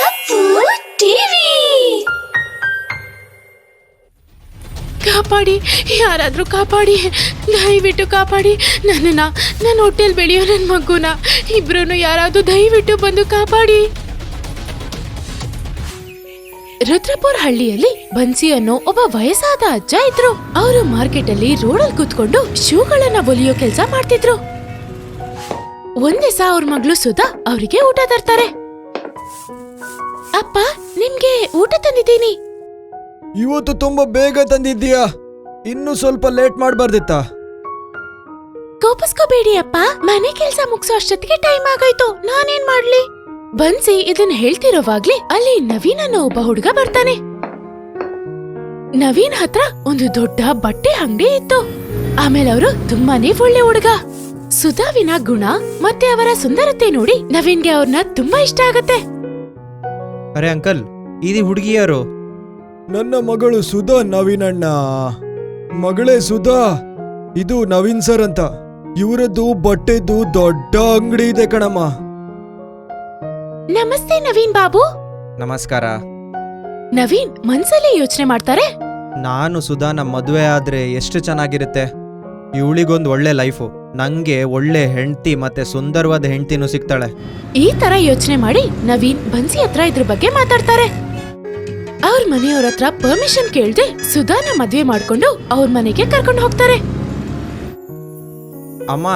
Appu TV. ಕಾಪಾಡಿ, ಯಾರಾದ್ರೂ ಕಾಪಾಡಿ, ದಯವಿಟ್ಟು ಕಾಪಾಡಿ ನನ್ನ ಹೊಟ್ಟೆಲ್ ಬೆಳೆಯೋ ನನ್ನ ಮಗುನ. ಇಬ್ರು ಯಾರಾದ್ರೂ ದಯವಿಟ್ಟು ಬಂದು ಕಾಪಾಡಿ. ರುದ್ರಪುರ ಹಳ್ಳಿಯಲ್ಲಿ ಬನ್ಸಿ ಅನ್ನೋ ಒಬ್ಬ ವಯಸ್ಸಾದ ಅಜ್ಜ ಇದ್ರು. ಅವರು ಮಾರ್ಕೆಟ್ ಅಲ್ಲಿ ರೋಡಲ್ಲಿ ಕೂತ್ಕೊಂಡು ಶೂಗಳನ್ನ ಹೊಲಿಯೋ ಕೆಲ್ಸ ಮಾಡ್ತಿದ್ರು. ಒಂದ್ ದಿವಸ ಅವ್ರ ಮಗಳು ಸುಧಾ ಅವರಿಗೆ ಊಟ ತರ್ತಾರೆ. ಅಪ್ಪ, ನಿಮ್ಗೆ ಊಟ ತಂದಿದ್ದೀನಿ. ಇವತ್ತು ತುಂಬಾ ಬೇಗ ತಂದಿದ್ದೀಯಾ, ಇನ್ನು ಸ್ವಲ್ಪ ಲೇಟ್ ಮಾಡ್ಬಾರ್ದಿತ್ತಾ? ಕೋಪಿಸ್ಕೋಬೇಡಿ ಅಪ್ಪ, ಮನೆ ಕೆಲ್ಸ ಮುಗಿಸೋ ಅಷ್ಟೊತ್ತಿಗೆ ಟೈಮ್ ಆಗೋಯ್ತು, ನಾನೇನ್ ಮಾಡ್ಲಿ? ಬನ್ಸಿ ಇದನ್ನ ಹೇಳ್ತಿರೋವಾಗ್ಲಿ ಅಲ್ಲಿ ನವೀನ್ ಅನ್ನೋ ಒಬ್ಬ ಹುಡುಗ ಬರ್ತಾನೆ. ನವೀನ್ ಹತ್ರ ಒಂದು ದೊಡ್ಡ ಬಟ್ಟೆ ಅಂಗಡಿ ಇತ್ತು. ಆಮೇಲೆ ಅವರು ತುಂಬಾನೇ ಒಳ್ಳೆ ಹುಡುಗ. ಸುಧಾವಿನ ಗುಣ ಮತ್ತೆ ಅವರ ಸುಂದರತೆ ನೋಡಿ ನವೀನ್ಗೆ ಅವ್ರನ್ನ ತುಂಬಾ ಇಷ್ಟ ಆಗತ್ತೆ. ಅರೆ ಅಂಕಲ್, ಇದು ಹುಡುಗಿ ಯಾರು? ನನ್ನ ಮಗಳು ಸುಧಾ, ನವೀನಣ್ಣ. ಮಗಳೇ ಸುಧಾ, ಇದು ನವೀನ್ ಸರ್ ಅಂತ. ಇವರದ್ದು ಬಟ್ಟೆದು ದೊಡ್ಡ ಅಂಗಡಿ ಇದೆ ಕಣಮ್ಮ. ನಮಸ್ತೆ ನವೀನ್ ಬಾಬು. ನಮಸ್ಕಾರ. ನವೀನ್ ಮನ್ಸಲ್ಲಿ ಯೋಚನೆ ಮಾಡ್ತಾರೆ, ನಾನು ಸುಧಾನ ಮದುವೆ ಆದ್ರೆ ಎಷ್ಟು ಚೆನ್ನಾಗಿರುತ್ತೆ. ಇವಳಿಗೊಂದು ಒಳ್ಳೆ ಲೈಫು, ನಂಗೆ ಒಳ್ಳೆ ಹೆಂಡತಿ ಮತ್ತೆ ಸುಂದರವಾದ ಹೆಂಡತಿನೂ ಸಿಗ್ತಾಳೆ. ಈ ತರ ಯೋಚನೆ ಮಾಡಿ ನವೀನ್ ಬನ್ಸಿ ಹತ್ರ ಇದ್ರ ಬಗ್ಗೆ ಮಾತಾಡ್ತಾರೆ. ಅವ್ರ ಮನೆಯವ್ರ ಹತ್ರ ಪರ್ಮಿಷನ್ ಕೇಳ್ದೆ ಸುಧಾನ ಮದ್ವೆ ಮಾಡ್ಕೊಂಡು ಅವ್ರ ಮನೆಗೆ ಕರ್ಕೊಂಡು ಹೋಗ್ತಾರೆ. ಅಮ್ಮ,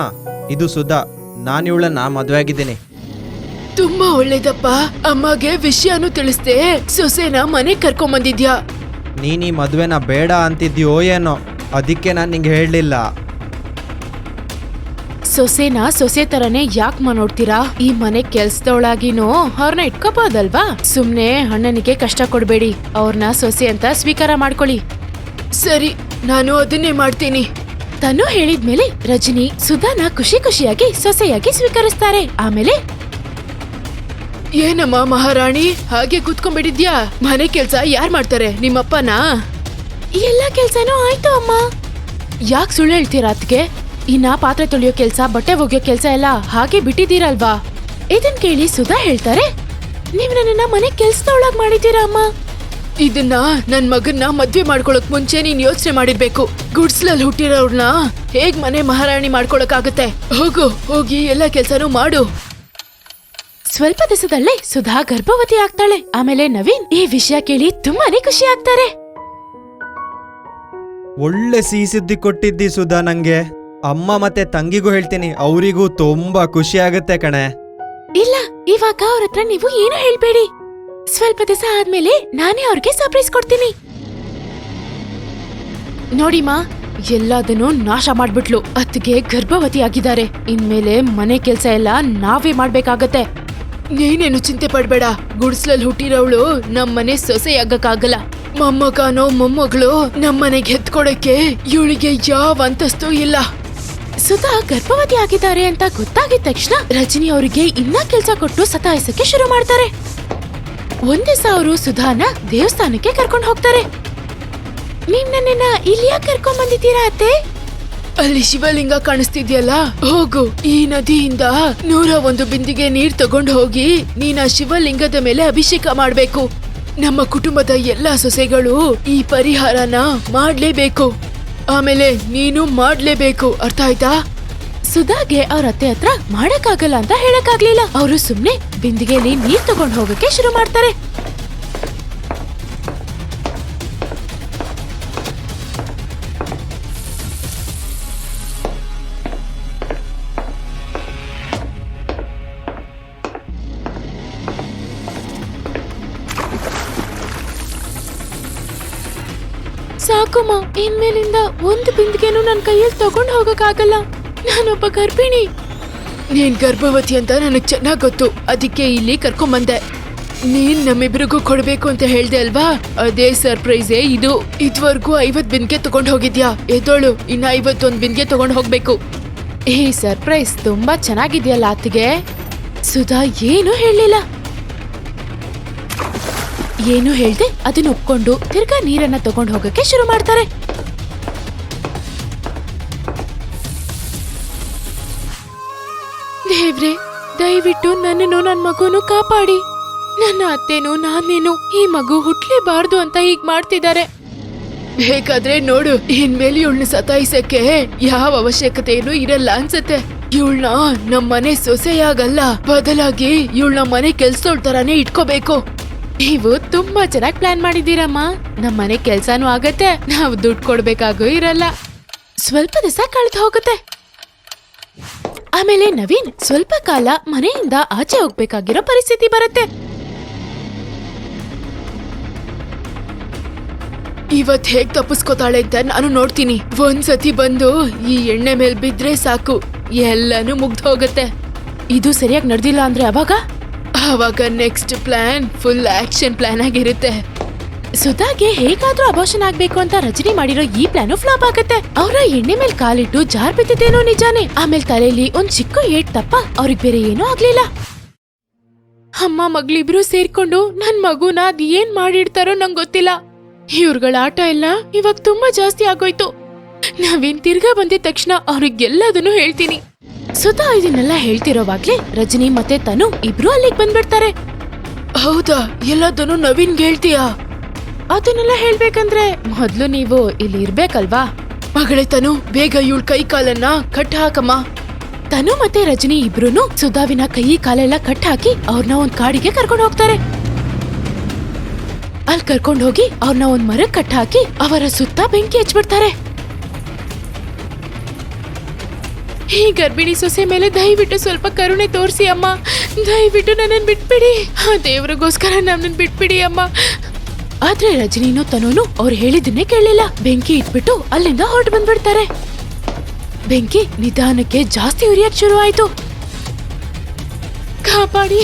ಇದು ಸುಧಾ, ನಾನು ಇವಳನ್ನ ಮದುವೆ ಆಗಿದ್ದೀನಿ. ತುಂಬಾ ಒಳ್ಳೇದಪ್ಪ, ಅಮ್ಮಗೆ ವಿಷಯನೂ ತಿಳಿಸ್ದೆ ಸೊಸೆನ ಮನೆಗ್ ಕರ್ಕೊಂಡ್ ಬಂದಿದ್ಯಾ. ನೀನ್ ಈ ಮದುವೆನ ಬೇಡ ಅಂತಿದ್ಯೋ ಏನೋ, ಅದಕ್ಕೆ ನಾನು ನಿಂಗೆ ಹೇಳಲಿಲ್ಲ. ಸೊಸೆನ ಸೊಸೆ ತರನೇ ಯಾಕ್ ನೋಡ್ತೀರಾ? ಈ ಮನೆ ಕೆಲ್ಸದೊಳಗಿನೂ ಅವ್ರನ್ನ ಇಟ್ಕೋಬಹುದಲ್ವಾ? ಸುಮ್ನೆ ಅಣ್ಣನಿಗೆ ಕಷ್ಟ ಕೊಡ್ಬೇಡಿ, ಅವ್ರನ್ನ ಸೊಸೆ ಅಂತ ಸ್ವೀಕಾರ ಮಾಡ್ಕೊಳ್ಳಿ. ಸರಿ, ನಾನು ಅದನ್ನೇ ಮಾಡ್ತೀನಿ. ತನು ಹೇಳಿದ್ಮೇಲೆ ರಜನಿ ಸುಧಾನ ಖುಷಿಯಾಗಿ ಸೊಸೆಯಾಗಿ ಸ್ವೀಕರಿಸ್ತಾರೆ. ಆಮೇಲೆ, ಏನಮ್ಮ ಮಹಾರಾಣಿ ಹಾಗೆ ಕೂತ್ಕೊಂಡ್ಬಿಟ್ಟಿದ್ಯಾ? ಮನೆ ಕೆಲ್ಸ ಯಾರ್ ಮಾಡ್ತಾರೆ? ನಿಮ್ಮಪ್ಪನಾ? ಎಲ್ಲಾ ಕೆಲ್ಸನೂ ಆಯ್ತು ಅಮ್ಮ. ಯಾಕೆ ಸುಳ್ಳು ಹೇಳ್ತೀರಾ ಅತ್ಗೆ? ಇನ್ನ ಪಾತ್ರೆ ತೊಳೆಯೋ ಕೆಲ್ಸ, ಬಟ್ಟೆ ಒಗೆಯೋ ಕೆಲ್ಸ ಎಲ್ಲ ಹಾಗೆ ಬಿಟ್ಟಿದ್ದೀರಲ್ವಾ? ಇದನ್ ಕೇಳಿ ಸುಧಾ ಹೇಳ್ತಾರೆ, ನೀವ್ ನನ್ನ ಮನೆ ಕೆಲ್ಸದೊಳಗ್ ಮಾಡಿದ್ದೀರಾ ಅಮ್ಮ. ಇದನ್ನ ನನ್ ಮಗನ್ನ ಮದ್ವೆ ಮಾಡ್ಕೊಳಕ್ ಮುಂಚೆ ನೀನ್ ಯೋಚನೆ ಮಾಡಿರ್ಬೇಕು. ಗುಡ್ಸ್ಲಲ್ಲಿ ಹುಟ್ಟಿರೋರ್ನ ಹೇಗ್ ಮನೆ ಮಹಾರಾಣಿ ಮಾಡ್ಕೊಳಕ್ಕಾಗತ್ತೆ? ಹೋಗಿ ಎಲ್ಲಾ ಕೆಲ್ಸನೂ ಮಾಡು. ಸ್ವಲ್ಪ ದಿವಸದಲ್ಲೇ ಸುಧಾ ಗರ್ಭವತಿ ಆಗ್ತಾಳೆ. ಆಮೇಲೆ ನವೀನ್ ಈ ವಿಷಯ ಕೇಳಿ ತುಂಬಾನೇ ಖುಷಿ ಆಗ್ತಾರೆ. ಒಳ್ಳೆ ಸಿಹಿ ಸುದ್ದಿ ಕೊಟ್ಟಿದ್ದಿ ಸುಧಾ ನಂಗೆ. ಅಮ್ಮ ಮತ್ತೆ ತಂಗಿಗೂ ಹೇಳ್ತೀನಿ, ಅವರಿಗೂ ತುಂಬಾ ಖುಷಿ ಆಗುತ್ತೆ ಕಣೆ. ಇಲ್ಲ, ಇವಾಗ ಅವ್ರ ಹತ್ರ ನೀವು ಏನು ಹೇಳ್ಬೇಡಿ. ಸ್ವಲ್ಪ ದಿವಸ ಆದ್ಮೇಲೆ ನಾನೇ ಅವ್ರಿಗೆ ಸರ್ಪ್ರೈಸ್ ಕೊಡ್ತೀನಿ. ನೋಡಿಮಾ, ಎಲ್ಲದನ್ನು ನಾಶ ಮಾಡ್ಬಿಟ್ಲು. ಅತ್ತಿಗೆ ಗರ್ಭವತಿ ಆಗಿದ್ದಾರೆ. ಇನ್ಮೇಲೆ ಮನೆ ಕೆಲ್ಸ ಎಲ್ಲ ನಾವೇ ಮಾಡ್ಬೇಕಾಗತ್ತೆ. ನೀನೇನು ಚಿಂತೆ ಪಡ್ಬೇಡ. ಗುಡ್ಸ್ಲಲ್ಲಿ ಹುಟ್ಟಿರೋವಳು ನಮ್ಮನೆ ಸೊಸೆ ಆಗಕ್ಕಾಗಲ್ಲ. ಮೊಮ್ಮಗನೋ ಮೊಮ್ಮಗಳು ನಮ್ಮನೆಗೆ ಎತ್ಕೊಡಕ್ಕೆ ಇವಳಿಗೆ ಯಾವ ಅಂತಸ್ತು ಇಲ್ಲ. ಸುಧಾ ಗರ್ಭವತಿ ಆಗಿದ್ದಾರೆ ಅಂತ ಗೊತ್ತಾಗಿದ ತಕ್ಷಣ ರಜನಿ ಅವರಿಗೆ ಇನ್ನ ಕೆಲ್ಸ ಕೊಟ್ಟು ಸತಾಯಿಸಕ್ಕೆ ಶುರು ಮಾಡ್ತಾರೆ. ಒಂದ್ ದಿವಸ ಅವರು ಸುಧಾನ ದೇವಸ್ಥಾನಕ್ಕೆ ಕರ್ಕೊಂಡು ಹೋಗ್ತಾರೆ. ನೀವ್ ನನ್ನನ್ನ ಇಲ್ಲಿ ಯಾಕೆ ಕರ್ಕೊಂಡ್ ಬಂದಿದ್ದೀರಾ ಅತ್ತೆ? ಅಲ್ಲಿ ಶಿವಲಿಂಗ ಕಾಣಿಸ್ತಿದ್ಯಲ್ಲ, ಹೋಗು. ಈ ನದಿಯಿಂದ 101 ಬಿಂದಿಗೆ ನೀರ್ ತಗೊಂಡು ಹೋಗಿ ನೀನ ಶಿವಲಿಂಗದ ಮೇಲೆ ಅಭಿಷೇಕ ಮಾಡ್ಬೇಕು. ನಮ್ಮ ಕುಟುಂಬದ ಎಲ್ಲಾ ಸೊಸೆಗಳು ಈ ಪರಿಹಾರನ ಮಾಡ್ಲೇಬೇಕು. ಆಮೇಲೆ ನೀನು ಮಾಡ್ಲೇಬೇಕು, ಅರ್ಥ ಆಯ್ತಾ? ಸುಧಾಗೆ ಅವ್ರ ಅತ್ತೆ ಹತ್ರ ಮಾಡಕ್ಕಾಗಲ್ಲ ಅಂತ ಹೇಳಕ್ಕಾಗ್ಲಿಲ್ಲ. ಅವರು ಸುಮ್ನೆ ಬಿಂದಿಗೆಯಲ್ಲಿ ನೀರ್ ತಗೊಂಡು ಹೋಗಕ್ಕೆ ಶುರು ಮಾಡ್ತಾರೆ. ಸಾಕಮ್ಮ, ಇನ್ಮೇಲಿಂದ ಒಂದು ಬಿಂದಿಗೆನೂ ನನ್ ಕೈಯಲ್ಲಿ ತಗೊಂಡ್ ಹೋಗಕ್ಕಾಗಲ್ಲ. ನಾನೊಬ್ಬ ಗರ್ಭಿಣಿ. ನೀನ್ ಗರ್ಭವತಿ ಅಂತ ನನಗ್ ಚೆನ್ನಾಗ್ ಗೊತ್ತು, ಅದಕ್ಕೆ ಇಲ್ಲಿ ಕರ್ಕೊಂಬಂದೆ. ನೀನ್ ನಮ್ಮಿಬ್ರಿಗೂ ಕೊಡ್ಬೇಕು ಅಂತ ಹೇಳ್ದೆ ಅಲ್ವಾ, ಅದೇ ಸರ್ಪ್ರೈಸೇ ಇದು. ಇದ್ವರ್ಗೂ 50 ಬಿಂದಿಗೆ ತಗೊಂಡ್ ಹೋಗಿದ್ಯಾ, ಎದ್ದೋಳು, ಇನ್ನ 51 ಬಿಂದಿಗೆ ತಗೊಂಡ್ ಹೋಗ್ಬೇಕು. ಈ ಸರ್ಪ್ರೈಸ್ ತುಂಬಾ ಚೆನ್ನಾಗಿದ್ಯಲ್ಲ ಅತ್ತಿಗೆ. ಸುಧಾ ಏನು ಹೇಳಿಲ್ಲ. ಏನು ಹೇಳ್ದೆ ಅದನ್ನ ಒಪ್ಕೊಂಡು ತಿರ್ಗಾ ನೀರನ್ನ ತಗೊಂಡು ಹೋಗಕ್ಕೆ ಶುರು ಮಾಡ್ತಾರೆ. ದೇವ್ರೆ, ದಯವಿಟ್ಟು ನನ್ನನ್ನು ನನ್ನ ಮಗುನು ಕಾಪಾಡಿ. ನನ್ನ ಅತ್ತೆನೂ ನಾನೇನು ಈ ಮಗು ಹುಟ್ಲೇಬಾರ್ದು ಅಂತ ಹೀಗ್ ಮಾಡ್ತಿದ್ದಾರೆ. ಬೇಕಾದ್ರೆ ನೋಡು, ಇನ್ಮೇಲೆ ಇವಳನ್ನ ಸತಾಯಿಸಕ್ಕೆ ಯಾವ ಅವಶ್ಯಕತೆನೂ ಇರಲ್ಲ ಅನ್ಸತ್ತೆ. ಇವಳನ್ನ ನಮ್ಮನೆ ಸೊಸೆಯಾಗಲ್ಲ, ಬದಲಾಗಿ ಇವಳನ್ನ ಮನೆ ಕೆಲ್ಸದೋಳ್ ತರಾನೇ ಇಟ್ಕೋಬೇಕು. ನೀವು ತುಂಬಾ ಚೆನ್ನಾಗಿ ಪ್ಲಾನ್ ಮಾಡಿದೀರಮ್ಮ. ನಮ್ಮನೆ ಕೆಲ್ಸಾನು ಆಗತ್ತೆ, ನಾವು ದುಡ್ಡು ಕೊಡ್ಬೇಕಾಗೂ ಇರಲ್ಲ. ಸ್ವಲ್ಪ ದಿವಸ ಕಳೆದು ಹೋಗುತ್ತೆ. ಆಮೇಲೆ ನವೀನ್ ಸ್ವಲ್ಪ ಕಾಲ ಮನೆಯಿಂದ ಆಚೆ ಹೋಗ್ಬೇಕಾಗಿರೋ ಪರಿಸ್ಥಿತಿ ಬರುತ್ತೆ. ಇವತ್ ಹೇಗ್ ತಪ್ಪಿಸ್ಕೋತಾಳೆ ಅಂತ ನಾನು ನೋಡ್ತೀನಿ. ಒಂದ್ಸತಿ ಬಂದು ಈ ಎಣ್ಣೆ ಮೇಲ್ ಬಿದ್ರೆ ಸಾಕು, ಎಲ್ಲಾನು ಮುಗ್ದು ಹೋಗುತ್ತೆ. ಇದು ಸರಿಯಾಗಿ ನಡೆದಿಲ್ಲ ಅಂದ್ರೆ ಅವಾಗ next plan full action plan ಆಗಿರುತ್ತೆ. ಸುಧಾಗೆ ಹೇಗಾದ್ರೂ ಅಬೋಷನ್ ಆಗ್ಬೇಕು ಅಂತ ರಚನೆ ಮಾಡಿರೋ ಈ ಪ್ಲಾನು ಫ್ಲಾಪ್ ಆಗುತ್ತೆ. ಅವರ ಎಣ್ಣೆ ಮೇಲ್ ಕಾಲಿಟ್ಟು ಜಾರ್ ಬಿದ್ದಿದ್ದೇನೋ ನಿಜಾನೇ. ಆಮೇಲೆ ತಲೆಯಲ್ಲಿ ಒಂದ್ ಚಿಕ್ಕ ಏಟ್ ತಪ್ಪ ಅವ್ರಿಗೆ ಬೇರೆ ಏನೂ ಆಗ್ಲಿಲ್ಲ. ಅಮ್ಮ ಮಗಳಿಬ್ರು ಸೇರ್ಕೊಂಡು ನನ್ ಮಗುನ ಅದ್ ಏನ್ ಮಾಡಿಡ್ತಾರೋ ನಂಗ್ ಗೊತ್ತಿಲ್ಲ. ಇವ್ರುಗಳ ಆಟ ಎಲ್ಲ ಇವಾಗ ತುಂಬಾ ಜಾಸ್ತಿ ಆಗೋಯ್ತು. ನಾವೇನ್ ತಿರ್ಗಾ ಬಂದಿದ ತಕ್ಷಣ ಅವ್ರಿಗೆಲ್ಲದನ್ನು ಹೇಳ್ತೀನಿ. ಸುಧಾ ಇದನ್ನೆಲ್ಲ ಹೇಳ್ತಿರೋವಾಗ್ಲೇ ರಜನಿ ಮತ್ತೆ ತನು ಇಬ್ರು ಅಲ್ಲಿಗೆ ಬಂದ್ಬಿಡ್ತಾರೆ. ಹೌದಾ, ಎಲ್ಲದನ್ನು ನವೀನ್ಗೆ ಹೇಳ್ತೀಯಾ? ಅದನ್ನೆಲ್ಲ ಹೇಳ್ಬೇಕಂದ್ರೆ ಮೊದ್ಲು ನೀವು ಇಲ್ಲಿ ಇರ್ಬೇಕಲ್ವಾ? ಮಗಳೇ ತನು, ಬೇಗ ಇವಳ ಕೈ ಕಾಲನ್ನ ಕಟ್ ಹಾಕಮ್ಮ. ತನು ಮತ್ತೆ ರಜನಿ ಇಬ್ರು ಸುಧಾವಿನ ಕೈ ಕಾಲೆಲ್ಲ ಕಟ್ ಹಾಕಿ ಅವ್ರನ್ನ ಒಂದ್ ಕಾಡಿಗೆ ಕರ್ಕೊಂಡು ಹೋಗ್ತಾರೆ. ಅಲ್ಲಿ ಕರ್ಕೊಂಡು ಹೋಗಿ ಅವ್ರನ್ನ ಒಂದ್ ಮರಕ್ ಕಟ್ ಹಾಕಿ ಅವರ ಸುತ್ತ ಬೆಂಕಿ ಹಚ್ಬಿಡ್ತಾರೆ. ಈ ಗರ್ಭಿಣಿ ಸೊಸೆ ಮೇಲೆ ದಯವಿಟ್ಟು ಸ್ವಲ್ಪ ಕರುಣೆ ತೋರಿಸಿ ಅಮ್ಮ. ದಯವಿಟ್ಟು ನನ್ನನ್ ಬಿಟ್ಬಿಡಿ. ಆ ದೇವ್ರಿಗೋಸ್ಕರ ನನ್ನನ್ ಬಿಟ್ಬಿಡಿ ಅಮ್ಮ. ಆದ್ರೆ ರಜನಿನೂ ತನೂನು ಅವ್ರು ಹೇಳಿದ್ದನ್ನೇ ಕೇಳಲಿಲ್ಲ. ಬೆಂಕಿ ಇಟ್ಬಿಟ್ಟು ಅಲ್ಲಿಂದ ಹೊರಟು ಬಂದ್ಬಿಡ್ತಾರೆ. ಬೆಂಕಿ ನಿಧಾನಕ್ಕೆ ಜಾಸ್ತಿ ಉರಿಯಕ್ ಶುರು ಆಯ್ತು. ಕಾಪಾಡಿ,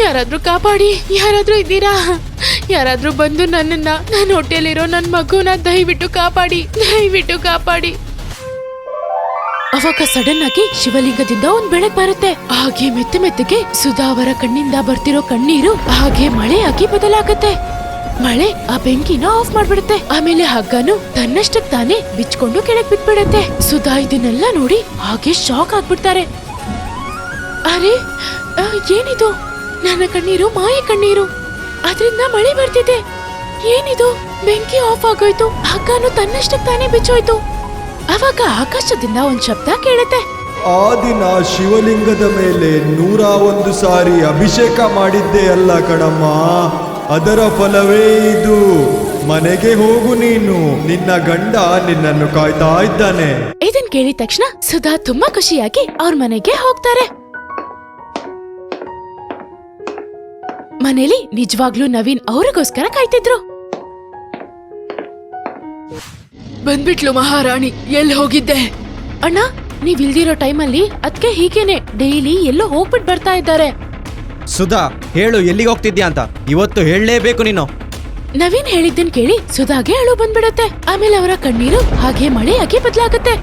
ಯಾರಾದ್ರೂ ಕಾಪಾಡಿ, ಯಾರಾದ್ರೂ ಇದ್ದೀರಾ? ಯಾರಾದ್ರೂ ಬಂದು ನನ್ನ ಹೊಟ್ಟೆಲಿರೋ ನನ್ ಮಗುನ ದಯವಿಟ್ಟು ಕಾಪಾಡಿ, ದಯವಿಟ್ಟು ಕಾಪಾಡಿ. ಅವಾಗ ಸಡನ್ ಆಗಿ ಶಿವಲಿಂಗದಿಂದ ಒಂದ್ ಬೆಳಕ್ ಬರುತ್ತೆ. ಹಾಗೆ ಮೆತ್ತ ಮೆತ್ತಗೆ ಸುಧಾ ಅವರ ಕಣ್ಣಿಂದ ಬರ್ತಿರೋ ಕಣ್ಣೀರು ಹಾಗೆ ಮಳೆಯಾಗಿ ಬದಲಾಗತ್ತೆ. ಮಳೆ ಆ ಬೆಂಕಿನ ಆಫ್ ಮಾಡ್ಬಿಡುತ್ತೆ. ಆಮೇಲೆ ಹಗ್ಗನು ತನ್ನಷ್ಟಕ್ ತಾನೇ ಬಿಚ್ಕೊಂಡು ಕೆಳಗ್ ಬಿದ್ಬಿಡತ್ತೆ. ಸುಧಾ ಇದನ್ನೆಲ್ಲ ನೋಡಿ ಹಾಗೆ ಶಾಕ್ ಆಗ್ಬಿಡ್ತಾರೆ. ಅರೆ, ಏನಿದು? ನನ್ನ ಕಣ್ಣೀರು ಮಾಯ ಕಣ್ಣೀರು, ಅದ್ರಿಂದ ಮಳೆ ಬರ್ತಿದೆ. ಏನಿದು? ಬೆಂಕಿ ಆಫ್ ಆಗೋಯ್ತು, ಹಗ್ಗನು ತನ್ನಷ್ಟಕ್ ತಾನೇ ಬಿಚ್ಚೋಯ್ತು. ಅವಾಗ ಆಕಾಶದಿಂದ ಒಂದ್ ಶಬ್ದ ಕೇಳುತ್ತೆ. ಆ ದಿನ ಶಿವಲಿಂಗದ ಮೇಲೆ 101 ಸಾರಿ ಅಭಿಷೇಕ ಮಾಡಿದ್ದೆ ಅಲ್ಲ ಕಣಮ್ಮ, ಅದರ ಫಲವೇ ಇದು. ಮನೆಗೆ ಹೋಗು ನೀನು, ನಿನ್ನ ಗಂಡ ನಿನ್ನನ್ನು ಕಾಯ್ತಾ ಇದ್ದಾನೆ. ಇದನ್ ಕೇಳಿದ ತಕ್ಷಣ ಸುಧಾ ತುಂಬಾ ಖುಷಿಯಾಗಿ ಅವ್ರ ಮನೆಗೆ ಹೋಗ್ತಾರೆ. ಮನೇಲಿ ನಿಜವಾಗ್ಲೂ ನವೀನ್ ಅವ್ರಿಗೋಸ್ಕರ ಕಾಯ್ತಿದ್ರು. ಬಂದ್ಬಿಟ್ಲು ಮಹಾರಾಣಿ, ಎಲ್ಲಿ ಹೋಗಿದ್ದೆ? ಅಣ್ಣ, ನೀವ್ ಇಲ್ದಿರೋ ಟೈಮಲ್ಲಿ ಅದ್ಕೆ ಹೀಗೇನೆ ಡೈಲಿ ಎಲ್ಲೋ ಹೋಗ್ಬಿಟ್ ಬರ್ತಾ ಇದ್ದಾರೆ. ಸುಧಾ, ಹೇಳು ಎಲ್ಲಿಗೆ ಹೋಗ್ತಿದ್ಯಾ ಅಂತ. ಇವತ್ತು ಹೇಳಲೇಬೇಕು ನೀನು. ನವೀನ್ ಹೇಳಿದ್ದನ್ ಕೇಳಿ ಸುಧಾಗೆ ಅಳು ಬಂದ್ಬಿಡತ್ತೆ. ಆಮೇಲೆ ಅವರ ಕಣ್ಣೀರು ಹಾಗೆ ಮಳೆಯಾಗಿ ಬದಲಾಗತ್ತೆ.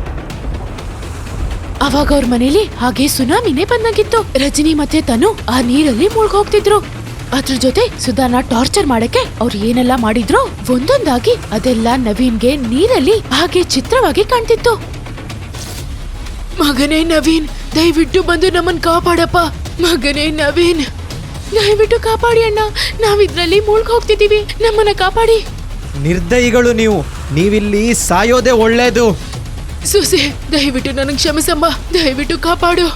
ಅವಾಗ ಅವ್ರ ಮನೇಲಿ ಹಾಗೆ ಸುನಾಮಿನೇ ಬಂದಂಗಿತ್ತು. ರಜನಿ ಮತ್ತೆ ತನು ಆ ನೀರಲ್ಲಿ ಮುಳ್ಗ್ ಹೋಗ್ತಿದ್ರು. ಅದ್ರ ಜೊತೆ ಸುಧಾನ ಟಾರ್ಚರ್ ಮಾಡಕ್ಕೆ ಅವ್ರು ಏನೆಲ್ಲ ಮಾಡಿದ್ರು ಒಂದೊಂದಾಗಿ ಅದೆಲ್ಲ ನವೀನ್ಗೆ ನೀರಲ್ಲಿ ಹಾಗೆ ಚಿತ್ರವಾಗಿ ಕಾಣ್ತಿತ್ತು. ಮಗನೇ ನವೀನ್, ದಯವಿಟ್ಟು ಬಂದು ನಮ್ಮನ್ ಕಾಪಾಡಪ್ಪ. ಮಗನೇ ನವೀನ್, ದಯವಿಟ್ಟು ಕಾಪಾಡಿ ಅಣ್ಣ, ನಾವಿದ್ರಲ್ಲಿ ಮುಳ್ಗ್ ಹೋಗ್ತಿದೀವಿ, ನಮ್ಮನ್ನ ಕಾಪಾಡಿ. ನಿರ್ದಯಿಗಳು ನೀವು, ನೀವಿಲ್ಲಿ ಸಾಯೋದೇ ಒಳ್ಳೇದು. ಸುಸೆ, ದಯವಿಟ್ಟು ನನಗ್ ಕ್ಷಮಿಸಮ್ಮ, ದಯವಿಟ್ಟು ಕಾಪಾಡು.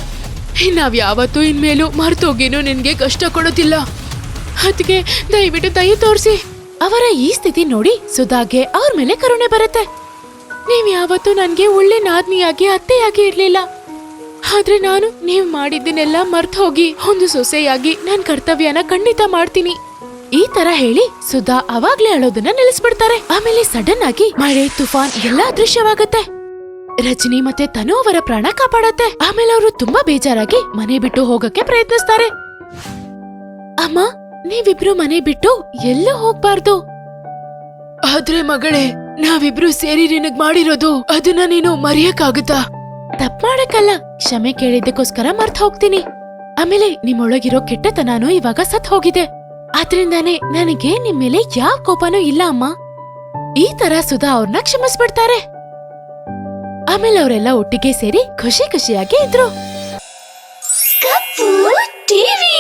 ನಾವ್ ಯಾವತ್ತೂ ಇನ್ಮೇಲೂ ಮರ್ತೋಗೇನು ನಿನ್ಗೆ ಕಷ್ಟ ಕೊಡೋದಿಲ್ಲ. ಅದಕ್ಕೆ ದಯವಿಟ್ಟು ದಯ ತೋರಿಸಿ. ಅವರ ಈ ಸ್ಥಿತಿ ನೋಡಿ ಸುಧಾಗೆ ಅವ್ರ ಮೇಲೆ ಕರುಣೆ ಬರುತ್ತೆ. ನೀವ್ ಯಾವತ್ತೂ ನನ್ಗೆ ಒಳ್ಳೆ ನಾದ್ನಿಯಾಗಿ ಅತ್ತೆಯಾಗಿ ಇರ್ಲಿಲ್ಲ. ಆದ್ರೆ ನಾನು ನೀವ್ ಮಾಡಿದ್ದನ್ನೆಲ್ಲ ಮರ್ತ್ ಹೋಗಿ ಒಂದು ಸೊಸೆಯಾಗಿ ನನ್ ಕರ್ತವ್ಯನ ಖಂಡಿತ ಮಾಡ್ತೀನಿ. ಈ ತರ ಹೇಳಿ ಸುಧಾ ಅವಾಗ್ಲೇ ಅಳೋದನ್ನ ನಿಲ್ಲಿಸ್ಬಿಡ್ತಾರೆ. ಆಮೇಲೆ ಸಡನ್ ಆಗಿ ಮಳೆ, ತುಫಾನ್ ಎಲ್ಲಾ ಅದೃಶ್ಯವಾಗತ್ತೆ. ರಜನಿ ಮತ್ತೆ ತನು ಅವರ ಪ್ರಾಣ ಕಾಪಾಡತ್ತೆ. ಆಮೇಲೆ ಅವರು ತುಂಬಾ ಬೇಜಾರಾಗಿ ಮನೆ ಬಿಟ್ಟು ಹೋಗಕ್ಕೆ ಪ್ರಯತ್ನಿಸ್ತಾರೆ. ಅಮ್ಮ, ನೀವಿಬ್ರು ಮನೆ ಬಿಟ್ಟು ಎಲ್ಲೂ ಹೋಗ್ಬಾರ್ದು. ಆದ್ರೆ ಮಗಳೇ, ನಾವಿಬ್ರು ಸೇರಿ ನಿನಗ್ ಮಾಡಿರೋದು ಅದನ್ನ ನೀನು ಮರೆಯಕ್ಕಾಗುತ್ತಾ? ತಪ್ಪು ಮಾಡಕ್ಕಲ್ಲ, ಕ್ಷಮೆ ಕೇಳಿದ್ದಕ್ಕೋಸ್ಕರ ಮರ್ತ್ ಹೋಗ್ತೀನಿ. ಆಮೇಲೆ ನಿಮ್ಮೊಳಗಿರೋ ಕೆಟ್ಟತನಾನು ಇವಾಗ ಸತ್ ಹೋಗಿದೆ. ಆದ್ರಿಂದಾನೇ ನನಗೆ ನಿಮ್ ಮೇಲೆ ಯಾವ ಕೋಪನೂ ಇಲ್ಲ ಅಮ್ಮ. ಈ ತರ ಸುಧಾ ಅವ್ರನ್ನ ಕ್ಷಮಿಸ್ಬಿಡ್ತಾರೆ. ಆಮೇಲೆ ಅವರೆಲ್ಲ ಒಟ್ಟಿಗೆ ಸೇರಿ ಖುಷಿ ಖುಷಿಯಾಗಿ ಇದ್ರು. ಕಪ್ಪು ಟಿವಿ.